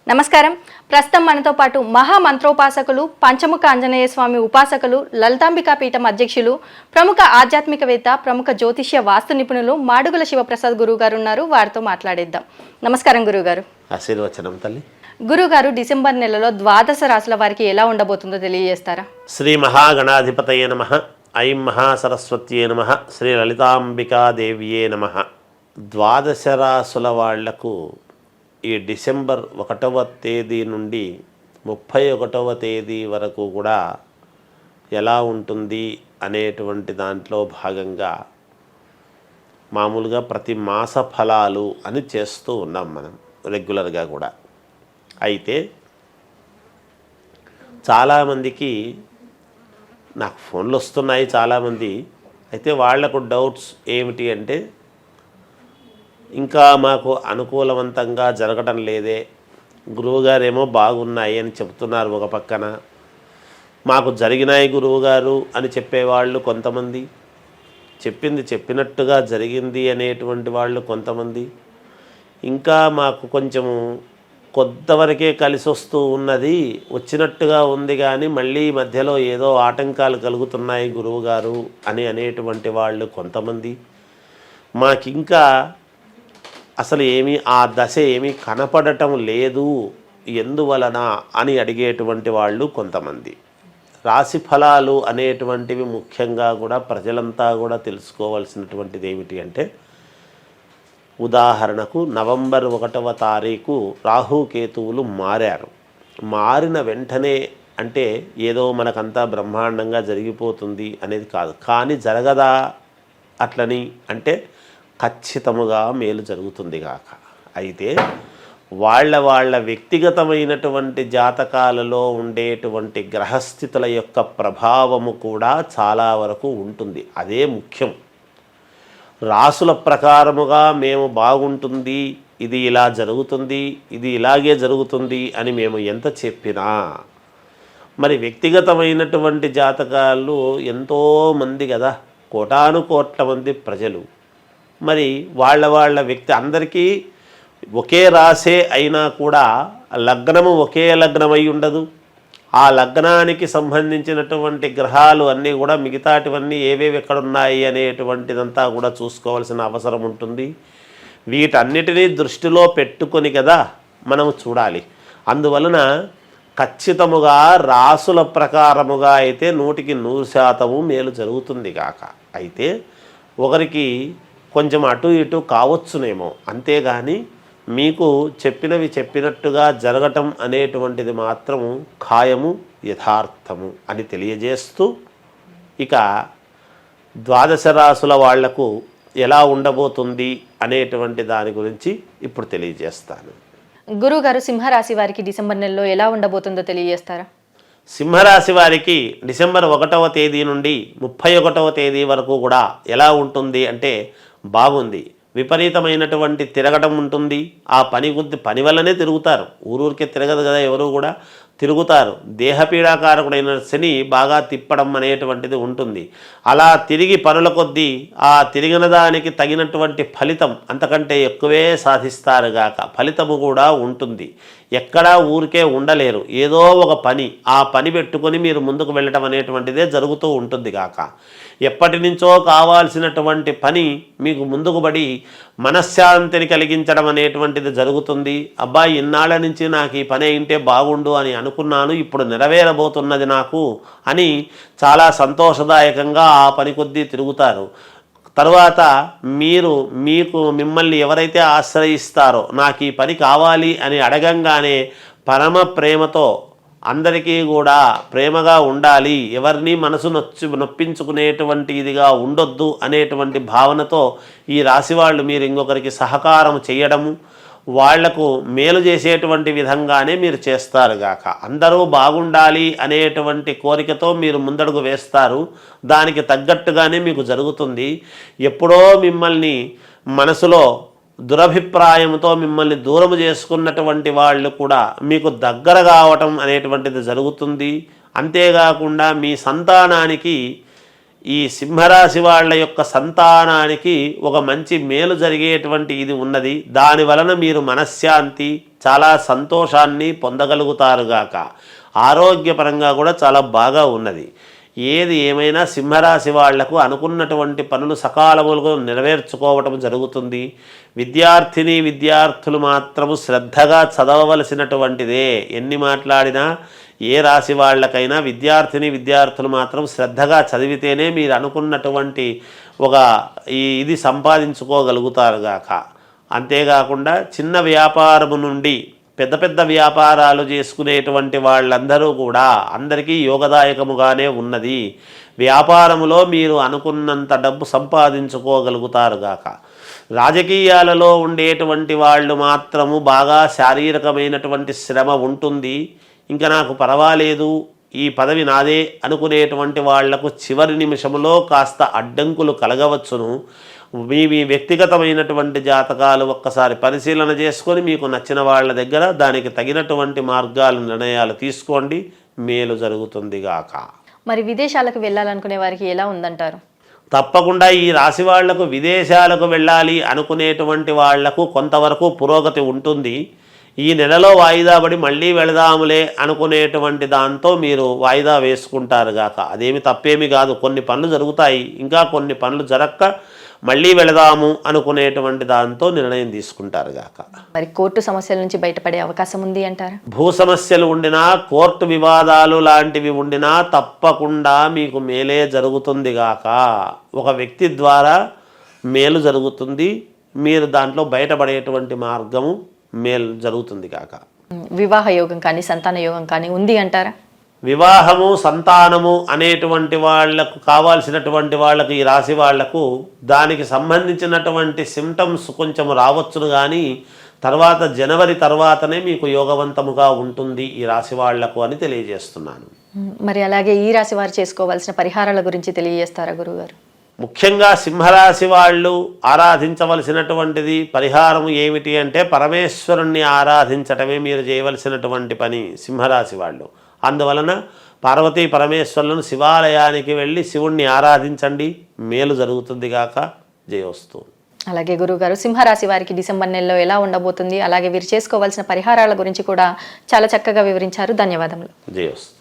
నమస్కారం. ప్రస్తుతం మనతో పాటు మహామంత్రోపాసకులు, పంచముఖ ఆంజనేయ స్వామి ఉపాసకులు, లలితాంబికా పీఠం అధ్యక్షులు, ప్రముఖ ఆధ్యాత్మికవేత్త, ప్రముఖ జ్యోతిష్య వాస్తు నిపుణులు మాడుగుల శివప్రసాద్ గురువు గారు ఉన్నారు. వారితో మాట్లాడేద్దాం. నమస్కారం గురువుగారు. ఆశీర్వచనం తల్లి. గురుగారు, డిసెంబర్ నెలలో ద్వాదశ రాశుల వారికి ఎలా ఉండబోతుందో తెలియజేస్తారా? శ్రీ మహాగణాధిపతయే నమః. ఐం మహాసరస్వత్యే నమః. శ్రీ లలితాంబికాదేవ్యే నమః. ద్వాదశ రాశుల వాళ్లకు ఈ డిసెంబర్ 1వ తేదీ నుండి 31వ తేదీ వరకు కూడా ఎలా ఉంటుంది అనేటువంటి దాంట్లో భాగంగా మామూలుగా ప్రతి మాస ఫలాలు అని చేస్తూ ఉన్నాం మనం రెగ్యులర్గా కూడా. అయితే చాలామందికి నాకు ఫోన్లు వస్తున్నాయి చాలామంది. అయితే వాళ్లకు డౌట్స్ ఏమిటి అంటే, ఇంకా మాకు అనుకూలవంతంగా జరగడం లేదే, గురువుగారేమో బాగున్నాయి అని చెప్తున్నారు ఒక పక్కన, మాకు జరిగినాయి గురువుగారు అని చెప్పేవాళ్ళు కొంతమంది, చెప్పింది చెప్పినట్టుగా జరిగింది అనేటువంటి వాళ్ళు కొంతమంది, ఇంకా మాకు కొంచెము కొంతవరకే కలిసి వస్తూ ఉన్నది, వచ్చినట్టుగా ఉంది కానీ మళ్ళీ మధ్యలో ఏదో ఆటంకాలు కలుగుతున్నాయి గురువుగారు అని అనేటువంటి వాళ్ళు కొంతమంది, మాకింకా అసలు ఆ దశ ఏమీ కనపడటం లేదు ఎందువలన అని అడిగేటువంటి వాళ్ళు కొంతమంది. రాశి ఫలాలు అనేటువంటివి ముఖ్యంగా కూడా ప్రజలంతా కూడా తెలుసుకోవాల్సినటువంటిది ఏమిటి అంటే, ఉదాహరణకు నవంబర్ 1వ తారీఖు రాహుకేతువులు మారారు. మారిన వెంటనే అంటే ఏదో మనకంతా బ్రహ్మాండంగా జరిగిపోతుంది అనేది కాదు. కానీ జరగదా అట్లని అంటే ఖచ్చితముగా మేలు జరుగుతుంది గాక. అయితే వాళ్ళ వ్యక్తిగతమైనటువంటి జాతకాలలో ఉండేటువంటి గ్రహస్థితుల యొక్క ప్రభావము కూడా చాలా వరకు ఉంటుంది. అదే ముఖ్యం. రాసుల ప్రకారముగా మేము బాగుంటుంది, ఇది ఇలా జరుగుతుంది, ఇది ఇలాగే జరుగుతుంది అని మేము ఎంత చెప్పినా, మరి వ్యక్తిగతమైనటువంటి జాతకాలు ఎంతోమంది కదా, కోటాను కోట్ల మంది ప్రజలు, మరి వాళ్ళ వ్యక్తి అందరికీ ఒకే రాసే అయినా కూడా లగ్నము ఒకే లగ్నమై ఉండదు. ఆ లగ్నానికి సంబంధించినటువంటి గ్రహాలు అన్నీ కూడా మిగతాటివన్నీ ఏవేవి ఎక్కడున్నాయి అనేటువంటిదంతా కూడా చూసుకోవాల్సిన అవసరం ఉంటుంది. వీటన్నిటినీ దృష్టిలో పెట్టుకొని కదా మనం చూడాలి. అందువలన ఖచ్చితముగా రాసుల ప్రకారముగా అయితే 100% మేలు జరుగుతుంది కాక. అయితే ఒకరికి కొంచెం అటు ఇటు కావచ్చునేమో, అంతేగాని మీకు చెప్పినవి చెప్పినట్టుగా జరగటం అనేటువంటిది మాత్రం ఖాయము, యథార్థము అని తెలియజేస్తూ, ఇక ద్వాదశ రాశుల వాళ్లకు ఎలా ఉండబోతుంది అనేటువంటి దాని గురించి ఇప్పుడు తెలియజేస్తాను. గురువుగారు, సింహరాశి వారికి డిసెంబర్ నెలలో ఎలా ఉండబోతుందో తెలియజేస్తారా? సింహరాశి వారికి డిసెంబర్ 1వ తేదీ నుండి 31వ తేదీ వరకు కూడా ఎలా ఉంటుంది అంటే బాగుంది. విపరీతమైనటువంటి తిరగటం ఉంటుంది. ఆ పని వల్లనే తిరుగుతారు, ఊరూరికే తిరగదు కదా, ఎవరు కూడా తిరుగుతారు. దేహపీడాకారకుడైన శని బాగా తిప్పడం అనేటువంటిది ఉంటుంది. అలా తిరిగి పనుల కొద్దీ ఆ తిరిగిన దానికి తగినటువంటి ఫలితం అంతకంటే ఎక్కువే సాధిస్తారుగాక. ఫలితము కూడా ఉంటుంది. ఎక్కడా ఊరికే ఉండలేరు. ఏదో ఒక పని, ఆ పని పెట్టుకొని మీరు ముందుకు వెళ్ళటం అనేటువంటిదే జరుగుతూ ఉంటుంది కాక. ఎప్పటి నుంచో కావాల్సినటువంటి పని మీకు ముందుకు పడి మనశ్శాంతిని కలిగించడం అనేటువంటిది జరుగుతుంది. అబ్బాయి, ఇన్నాళ్ళ నుంచి నాకు ఈ పని అయింటే బాగుండు అని అనుకున్నాను, ఇప్పుడు నెరవేరబోతున్నది నాకు అని చాలా సంతోషదాయకంగా ఆ పని కొద్దీ తిరుగుతారు. తర్వాత మిమ్మల్ని ఎవరైతే ఆశ్రయిస్తారో, నాకు ఈ పని కావాలి అని అడగంగానే పరమ ప్రేమతో అందరికీ కూడా ప్రేమగా ఉండాలి, ఎవరిని మనసు నొప్పించుకునేటువంటి ఇదిగా ఉండొద్దు అనేటువంటి భావనతో ఈ రాశి వాళ్ళు మీరు ఇంకొకరికి సహకారం చేయడము, వాళ్లకు మేలు చేసేటువంటి విధంగానే మీరు చేస్తారుగాక. అందరూ బాగుండాలి అనేటువంటి కోరికతో మీరు ముందడుగు వేస్తారు. దానికి తగ్గట్టుగానే మీకు జరుగుతుంది. ఎప్పుడో మిమ్మల్ని మనసులో దురభిప్రాయంతో మిమ్మల్ని దూరం చేసుకున్నటువంటి వాళ్ళు కూడా మీకు దగ్గర కావటం అనేటువంటిది జరుగుతుంది. అంతేకాకుండా మీ సంతానానికి ఈ సింహరాశి వాళ్ళ యొక్క సంతానానికి ఒక మంచి మేలు జరిగేటువంటి ఇది ఉన్నది. దాని వలన మీరు మనశ్శాంతి, చాలా సంతోషాన్ని పొందగలుగుతారుగాక. ఆరోగ్యపరంగా కూడా చాలా బాగా ఉన్నది. ఏది ఏమైనా సింహరాశి వాళ్లకు అనుకున్నటువంటి పనులు సకాలంలో నెరవేర్చుకోవటం జరుగుతుంది. విద్యార్థులు మాత్రము శ్రద్ధగా చదవవలసినటువంటిదే. ఎన్ని మాట్లాడినా ఏ రాశి వాళ్ళకైనా విద్యార్థులు మాత్రం శ్రద్ధగా చదివితేనే మీరు అనుకున్నటువంటి ఒక ఇది సంపాదించుకోగలుగుతారుగాక. అంతేకాకుండా చిన్న వ్యాపారము నుండి పెద్ద పెద్ద వ్యాపారాలు చేసుకునేటువంటి వాళ్ళందరూ కూడా అందరికీ యోగదాయకముగానే ఉన్నది. వ్యాపారములో మీరు అనుకున్నంత డబ్బు సంపాదించుకోగలుగుతారుగాక. రాజకీయాలలో ఉండేటువంటి వాళ్ళు మాత్రము బాగా శారీరకమైనటువంటి శ్రమ ఉంటుంది. ఇంకా నాకు పర్వాలేదు, ఈ పదవి నాదే అనుకునేటువంటి వాళ్లకు చివరి నిమిషంలో కాస్త అడ్డంకులు కలగవచ్చును. మీ వ్యక్తిగతమైనటువంటి జాతకాలు ఒక్కసారి పరిశీలన చేసుకొని మీకు నచ్చిన వాళ్ళ దగ్గర దానికి తగినటువంటి మార్గాలు, నిర్ణయాలు తీసుకోండి. మేలు జరుగుతుంది గాక. మరి విదేశాలకు వెళ్ళాలనుకునే వారికి ఎలా ఉందంటారు? తప్పకుండా ఈ రాశి వాళ్లకు విదేశాలకు వెళ్ళాలి అనుకునేటువంటి వాళ్లకు కొంతవరకు పురోగతి ఉంటుంది. ఈ నెలలో వాయిదా పడి మళ్ళీ వెళదాములే అనుకునేటువంటి దాంతో మీరు వాయిదా వేసుకుంటారు గాక. అదేమి తప్పేమి కాదు. కొన్ని పనులు జరుగుతాయి, ఇంకా కొన్ని పనులు జరక్క మళ్ళీ వెళదాము అనుకునేటువంటి దాంతో నిర్ణయం తీసుకుంటారు గాక. మరి కోర్టు సమస్యల నుంచి బయటపడే అవకాశం ఉంది అంటారా? భూ సమస్యలు ఉండినా, కోర్టు వివాదాలు లాంటివి ఉండినా తప్పకుండా మీకు మేలే జరుగుతుంది గాక. ఒక వ్యక్తి ద్వారా మేలు జరుగుతుంది. మీరు దాంట్లో బయటపడేటువంటి మార్గము మేలు జరుగుతుంది కాక. వివాహ యోగం కానీ సంతాన యోగం కానీ ఉంది అంటారా? వివాహము, సంతానము అనేటువంటి వాళ్లకు కావాల్సినటువంటి వాళ్ళకు, ఈ రాశి వాళ్లకు దానికి సంబంధించినటువంటి సిమ్టమ్స్ కొంచెం రావచ్చును, కానీ తర్వాత జనవరి తర్వాతనే మీకు యోగవంతముగా ఉంటుంది ఈ రాశి వాళ్లకు అని తెలియజేస్తున్నాను. మరి అలాగే ఈ రాశి వారు చేసుకోవాల్సిన పరిహారాల గురించి తెలియజేస్తారా గురువుగారు? ముఖ్యంగా సింహరాశి వాళ్ళు ఆరాధించవలసినటువంటిది పరిహారం ఏమిటి అంటే పరమేశ్వరుణ్ణి ఆరాధించటమే మీరు చేయవలసినటువంటి పని సింహరాశి వాళ్ళు. అందువలన పార్వతీ పరమేశ్వరులను శివాలయానికి వెళ్ళి శివుణ్ణి ఆరాధించండి, మేలు జరుగుతుంది గాక. జయోస్తు. అలాగే గురువుగారు, సింహరాశి వారికి డిసెంబర్ నెలలో ఎలా ఉండబోతుంది, అలాగే వీరు చేసుకోవాల్సిన పరిహారాల గురించి కూడా చాలా చక్కగా వివరించారు. ధన్యవాదములు. జయోస్తు.